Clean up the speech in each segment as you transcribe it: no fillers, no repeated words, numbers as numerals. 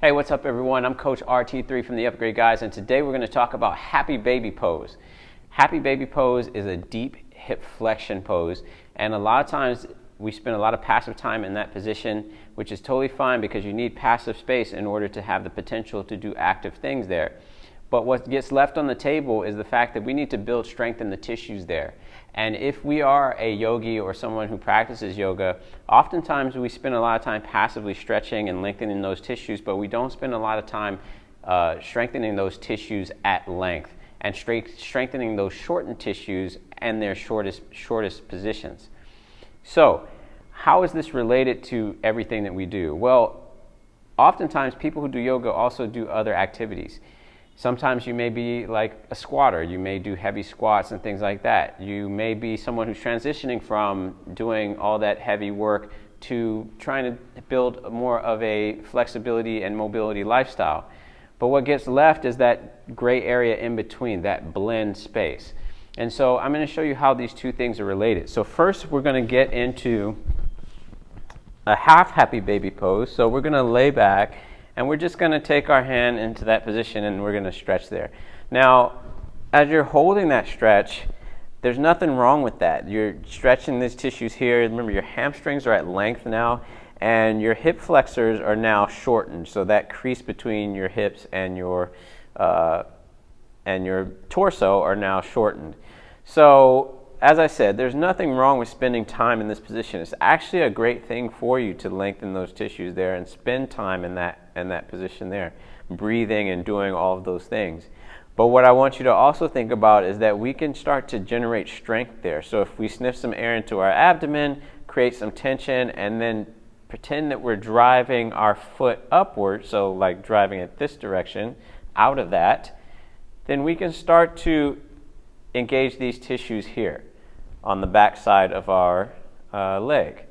Hey, what's up everyone? I'm Coach RT3 from the Upgrade Guys, and today we're going to talk about Happy Baby Pose. Happy Baby Pose is a deep hip flexion pose, and a lot of times we spend a lot of passive time in that position, which is totally fine because you need passive space in order to have the potential to do active things there. But what gets left on the table is the fact that we need to build strength in the tissues there. And if we are a yogi or someone who practices yoga, oftentimes we spend a lot of time passively stretching and lengthening those tissues, but we don't spend a lot of time strengthening those tissues at length and strengthening those shortened tissues and their shortest positions. So, how is this related to everything that we do? Well, oftentimes people who do yoga also do other activities. Sometimes you may be like a squatter. You may do heavy squats and things like that. You may be someone who's transitioning from doing all that heavy work to trying to build more of a flexibility and mobility lifestyle. But what gets left is that gray area in between, that blend space. And so I'm going to show you how these two things are related. So first we're going to get into a half happy baby pose. So we're going to lay back, and we're just going to take our hand into that position and we're going to stretch there. Now, as you're holding that stretch, there's nothing wrong with that. You're stretching these tissues here. Remember, your hamstrings are at length now, and your hip flexors are now shortened. So that crease between your hips and your torso are now shortened. So, as I said, there's nothing wrong with spending time in this position. It's actually a great thing for you to lengthen those tissues there and spend time in that position there, breathing and doing all of those things. But what I want you to also think about is that we can start to generate strength there. So if we sniff some air into our abdomen, create some tension, and then pretend that we're driving our foot upward, so like driving it this direction, out of that, then we can start to engage these tissues here on the back side of our leg.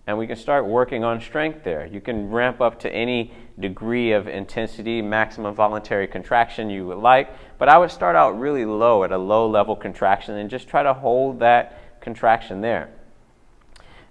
And we can start working on strength there. You can ramp up to any degree of intensity, maximum voluntary contraction you would like, but I would start out really low at a low level contraction and just try to hold that contraction there.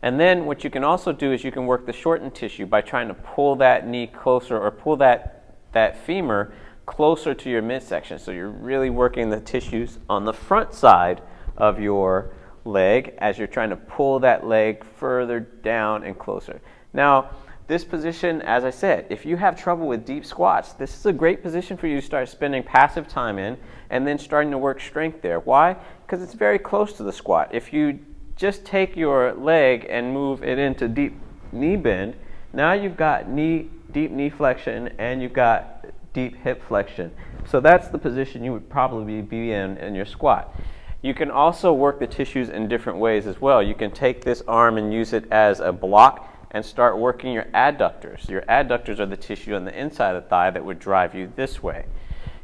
And then what you can also do is you can work the shortened tissue by trying to pull that knee closer or pull that femur closer to your midsection. So you're really working the tissues on the front side of your leg as you're trying to pull that leg further down and closer. Now, this position, as I said, if you have trouble with deep squats, this is a great position for you to start spending passive time in and then starting to work strength there. Why? Because it's very close to the squat. If you just take your leg and move it into deep knee bend, now you've got deep knee flexion and you've got deep hip flexion. So that's the position you would probably be in your squat. You can also work the tissues in different ways as well. You can take this arm and use it as a block and start working your adductors. Your adductors are the tissue on the inside of the thigh that would drive you this way.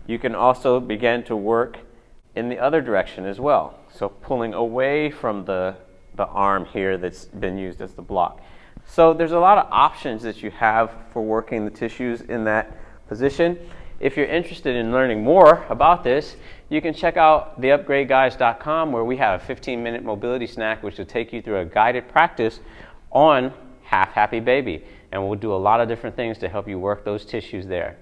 You can also begin to work in the other direction as well. So pulling away from the arm here that's been used as the block. So there's a lot of options that you have for working the tissues in that position. If you're interested in learning more about this, you can check out theupgradeguys.com, where we have a 15-minute mobility snack which will take you through a guided practice on Half Happy Baby. And we'll do a lot of different things to help you work those tissues there.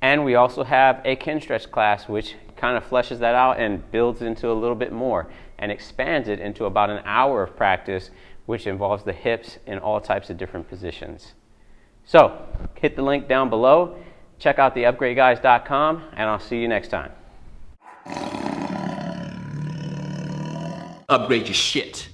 And we also have a Kinstretch class which kind of fleshes that out and builds into a little bit more and expands it into about an hour of practice, which involves the hips in all types of different positions. So, hit the link down below. Check out theupgradeguys.com, and I'll see you next time. Upgrade your shit.